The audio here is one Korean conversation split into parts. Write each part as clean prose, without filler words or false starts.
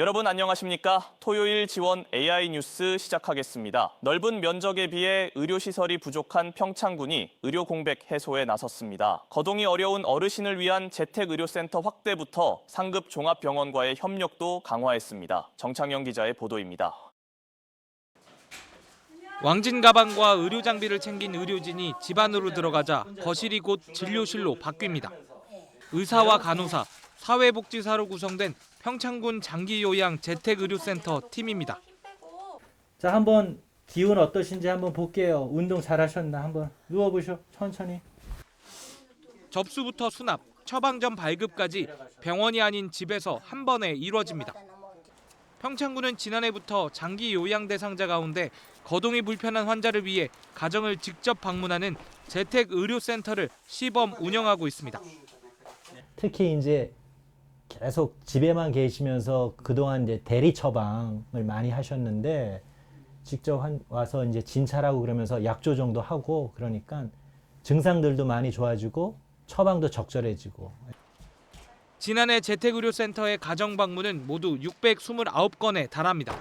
여러분 안녕하십니까? 토요일 지원 AI 뉴스 시작하겠습니다. 넓은 면적에 비해 의료시설이 부족한 평창군이 의료 공백 해소에 나섰습니다. 거동이 어려운 어르신을 위한 재택의료센터 확대부터 상급 종합병원과의 협력도 강화했습니다. 정창영 기자의 보도입니다. 왕진 가방과 의료 장비를 챙긴 의료진이 집 안으로 들어가자 거실이 곧 진료실로 바뀝니다. 의사와 간호사, 사회복지사로 구성된 평창군 장기요양 재택의료센터 팀입니다. 자, 한번 기운 어떠신지 한번 볼게요. 운동 잘하셨나 한번 누워보셔. 천천히. 접수부터 수납, 처방전 발급까지 병원이 아닌 집에서 한 번에 이루어집니다. 평창군은 지난해부터 장기요양 대상자 가운데 거동이 불편한 환자를 위해 가정을 직접 방문하는 재택의료센터를 시범 운영하고 있습니다. 특히 이제 계속 집에만 계시면서 그동안 이제 대리 처방을 많이 하셨는데 직접 와서 이제 진찰하고 그러면서 약 조정도 하고 그러니까 증상들도 많이 좋아지고 처방도 적절해지고. 지난해 재택의료센터의 가정 방문은 모두 629건에 달합니다.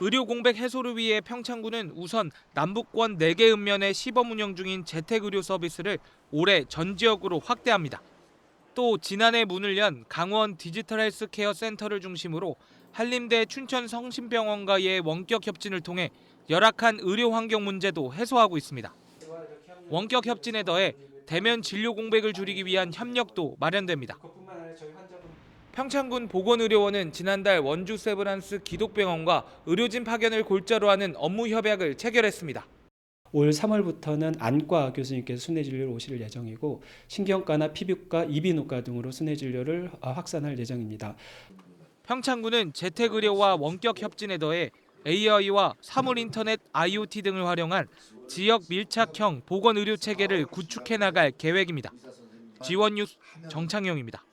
의료 공백 해소를 위해 평창군은 우선 남북권 4개 읍면에 시범 운영 중인 재택의료 서비스를 올해 전 지역으로 확대합니다. 또 지난해 문을 연 강원 디지털 헬스케어 센터를 중심으로 한림대 춘천성심병원과의 원격 협진을 통해 열악한 의료 환경 문제도 해소하고 있습니다. 원격 협진에 더해 대면 진료 공백을 줄이기 위한 협력도 마련됩니다. 평창군 보건의료원은 지난달 원주 세브란스 기독병원과 의료진 파견을 골자로 하는 업무 협약을 체결했습니다. 올 3월부터는 안과 교수님께서 순회진료를 오실 예정이고 신경과나 피부과, 이비인후과 등으로 순회진료를 확산할 예정입니다. 평창군은 재택의료와 원격 협진에 더해 AI와 사물인터넷 IoT 등을 활용한 지역 밀착형 보건의료체계를 구축해 나갈 계획입니다. 지원뉴스 정창영입니다.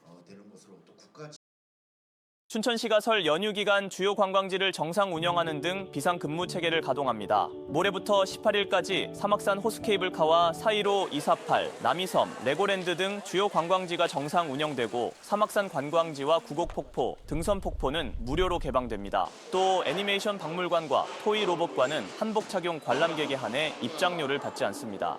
춘천시가 설 연휴 기간 주요 관광지를 정상 운영하는 등 비상근무 체계를 가동합니다. 모레부터 18일까지 사막산 호수케이블카와 415, 248, 남이섬, 레고랜드 등 주요 관광지가 정상 운영되고 사막산 관광지와 구곡폭포, 등선폭포는 무료로 개방됩니다. 또 애니메이션 박물관과 토이 로봇관은 한복 착용 관람객에 한해 입장료를 받지 않습니다.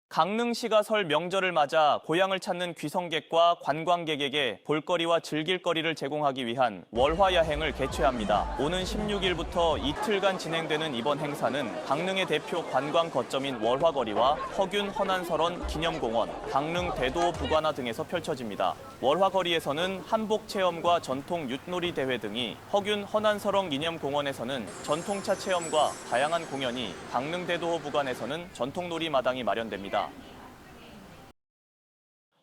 강릉시가 설 명절을 맞아 고향을 찾는 귀성객과 관광객에게 볼거리와 즐길거리를 제공하기 위한 월화야행을 개최합니다. 오는 16일부터 이틀간 진행되는 이번 행사는 강릉의 대표 관광 거점인 월화거리와 허균 허난설원 기념공원, 강릉 대도 부관화 등에서 펼쳐집니다. 월화거리에서는 한복 체험과 전통 윷놀이 대회 등이, 허균 허난설원 기념공원에서는 전통차 체험과 다양한 공연이, 강릉 대도 부관에서는 전통놀이 마당이 마련됩니다.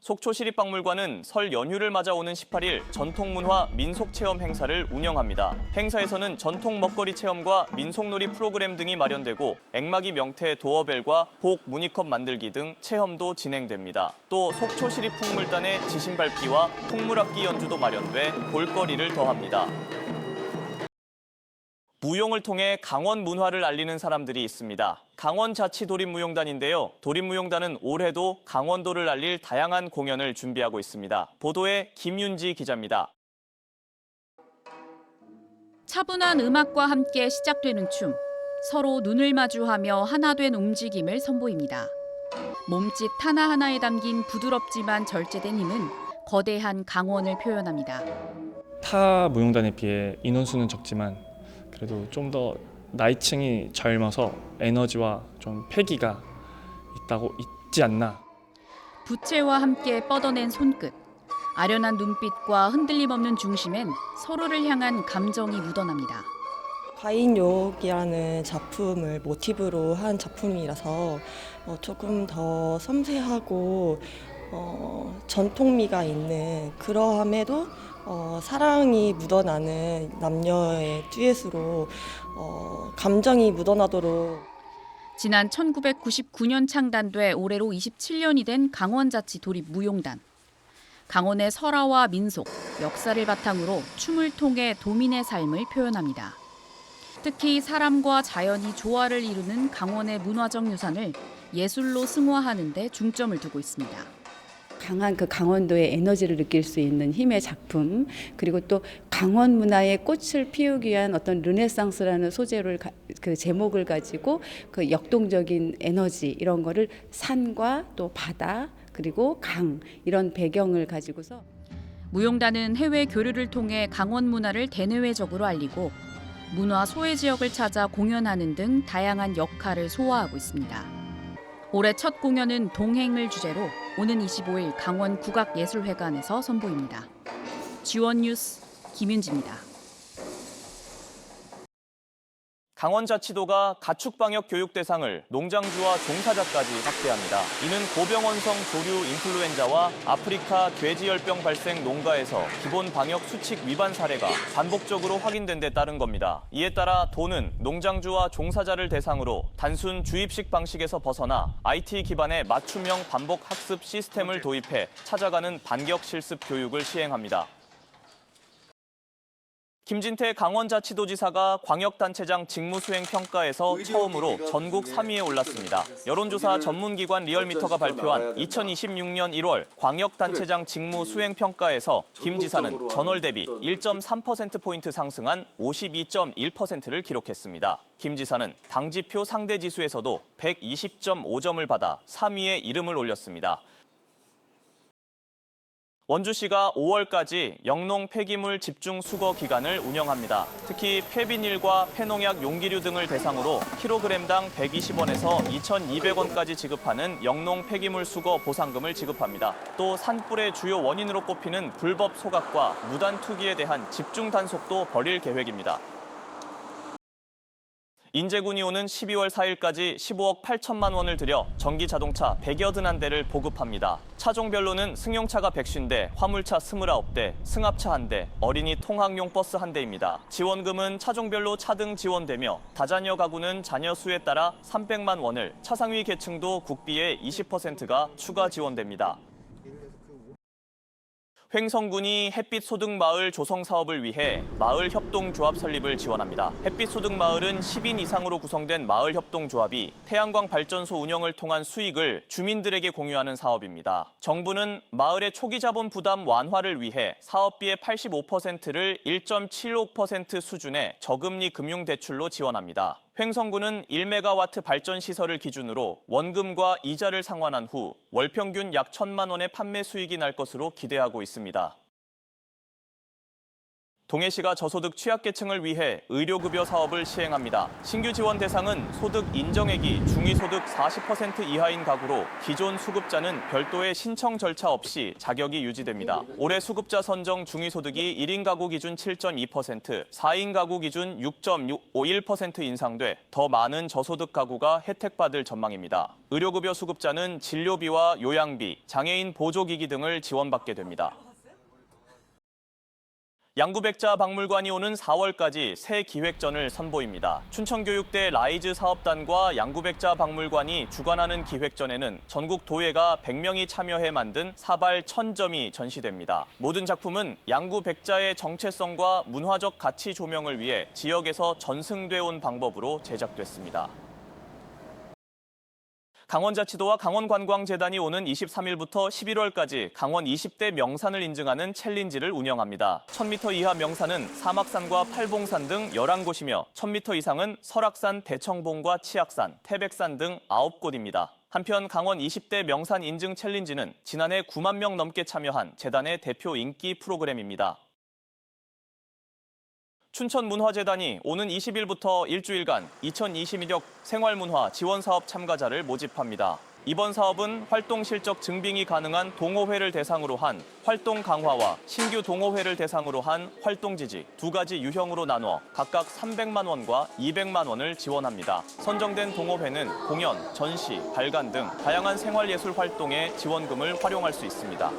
속초시립박물관은 설 연휴를 맞아 오는 18일 전통문화 민속체험 행사를 운영합니다. 행사에서는 전통 먹거리 체험과 민속놀이 프로그램 등이 마련되고 앵마기 명태 도어벨과 복 무늬컵 만들기 등 체험도 진행됩니다. 또 속초시립풍물단의 지신밟기와 풍물악기 연주도 마련돼 볼거리를 더합니다. 무용을 통해 강원 문화를 알리는 사람들이 있습니다. 강원자치도립무용단인데요. 도립무용단은 올해도 강원도를 알릴 다양한 공연을 준비하고 있습니다. 보도에 김윤지 기자입니다. 차분한 음악과 함께 시작되는 춤. 서로 눈을 마주하며 하나 된 움직임을 선보입니다. 몸짓 하나하나에 담긴 부드럽지만 절제된 힘은 거대한 강원을 표현합니다. 타 무용단에 비해 인원수는 적지만 그래도 좀 더 나이층이 젊어서 에너지와 좀 패기가 있지 않나. 부채와 함께 뻗어낸 손끝, 아련한 눈빛과 흔들림 없는 중심엔 서로를 향한 감정이 묻어납니다. 과인욕이라는 작품을 모티브로 한 작품이라서 조금 더 섬세하고 전통미가 있는, 그러함에도 사랑이 묻어나는 남녀의 듀엣으로 감정이 묻어나도록. 지난 1999년 창단돼 올해로 27년이 된 강원자치도립무용단. 강원의 설화와 민속, 역사를 바탕으로 춤을 통해 도민의 삶을 표현합니다. 특히 사람과 자연이 조화를 이루는 강원의 문화적 유산을 예술로 승화하는 데 중점을 두고 있습니다. 강한 그 강원도의 에너지를 느낄 수 있는 힘의 작품, 그리고 또 강원 문화의 꽃을 피우기 위한 어떤 르네상스라는 소재를 그 제목을 가지고 그 역동적인 에너지 이런 거를 산과 또 바다 그리고 강 이런 배경을 가지고서 무용단은 해외 교류를 통해 강원 문화를 대내외적으로 알리고 문화 소외 지역을 찾아 공연하는 등 다양한 역할을 소화하고 있습니다. 올해 첫 공연은 동행을 주제로 오는 25일 강원 국악예술회관에서 선보입니다. G1 뉴스 김윤지입니다. 강원자치도가 가축방역 교육 대상을 농장주와 종사자까지 확대합니다. 이는 고병원성 조류 인플루엔자와 아프리카 돼지열병 발생 농가에서 기본 방역 수칙 위반 사례가 반복적으로 확인된 데 따른 겁니다. 이에 따라 도는 농장주와 종사자를 대상으로 단순 주입식 방식에서 벗어나 IT 기반의 맞춤형 반복 학습 시스템을 도입해 찾아가는 반격 실습 교육을 시행합니다. 김진태 강원자치도지사가 광역단체장 직무수행 평가에서 처음으로 전국 3위에 올랐습니다. 여론조사 전문기관 리얼미터가 발표한 2026년 1월 광역단체장 직무수행 평가에서 김 지사는 전월 대비 1.3%포인트 상승한 52.1%를 기록했습니다. 김 지사는 당지표 상대지수에서도 120.5점을 받아 3위에 이름을 올렸습니다. 원주시가 5월까지 영농 폐기물 집중 수거 기간을 운영합니다. 특히 폐비닐과 폐농약 용기류 등을 대상으로 킬로그램당 120원에서 2,200원까지 지급하는 영농 폐기물 수거 보상금을 지급합니다. 또 산불의 주요 원인으로 꼽히는 불법 소각과 무단 투기에 대한 집중 단속도 벌일 계획입니다. 인제군이 오는 12월 4일까지 15억 8천만 원을 들여 전기 자동차 100여든 대를 보급합니다. 차종별로는 승용차가 150대, 화물차 29대, 승합차 1대, 어린이 통학용 버스 1대입니다. 지원금은 차종별로 차등 지원되며 다자녀 가구는 자녀 수에 따라 300만 원을, 차상위 계층도 국비의 20%가 추가 지원됩니다. 횡성군이 햇빛소득마을 조성 사업을 위해 마을협동조합 설립을 지원합니다. 햇빛소득마을은 10인 이상으로 구성된 마을협동조합이 태양광 발전소 운영을 통한 수익을 주민들에게 공유하는 사업입니다. 정부는 마을의 초기 자본 부담 완화를 위해 사업비의 85%를 1.75% 수준의 저금리 금융대출로 지원합니다. 횡성군은 1메가와트 발전시설을 기준으로 원금과 이자를 상환한 후 월 평균 약 1,000만 원의 판매 수익이 날 것으로 기대하고 있습니다. 동해시가 저소득 취약계층을 위해 의료급여 사업을 시행합니다. 신규 지원 대상은 소득 인정액이 중위소득 40% 이하인 가구로 기존 수급자는 별도의 신청 절차 없이 자격이 유지됩니다. 올해 수급자 선정 중위소득이 1인 가구 기준 7.2%, 4인 가구 기준 6.51% 인상돼 더 많은 저소득 가구가 혜택받을 전망입니다. 의료급여 수급자는 진료비와 요양비, 장애인 보조기기 등을 지원받게 됩니다. 양구백자 박물관이 오는 4월까지 새 기획전을 선보입니다. 춘천교육대 라이즈 사업단과 양구백자 박물관이 주관하는 기획전에는 전국 도예가 100명이 참여해 만든 사발 1000점이 전시됩니다. 모든 작품은 양구백자의 정체성과 문화적 가치 조명을 위해 지역에서 전승돼 온 방법으로 제작됐습니다. 강원자치도와 강원관광재단이 오는 23일부터 11월까지 강원 20대 명산을 인증하는 챌린지를 운영합니다. 1000m 이하 명산은 사막산과 팔봉산 등 11곳이며 1000m 이상은 설악산, 대청봉과 치악산, 태백산 등 9곳입니다. 한편 강원 20대 명산 인증 챌린지는 지난해 9만 명 넘게 참여한 재단의 대표 인기 프로그램입니다. 춘천문화재단이 오는 20일부터 일주일간 2022년 생활문화 지원사업 참가자를 모집합니다. 이번 사업은 활동 실적 증빙이 가능한 동호회를 대상으로 한 활동 강화와 신규 동호회를 대상으로 한 활동 지지 두 가지 유형으로 나눠 각각 300만 원과 200만 원을 지원합니다. 선정된 동호회는 공연, 전시, 발간 등 다양한 생활예술 활동에 지원금을 활용할 수 있습니다.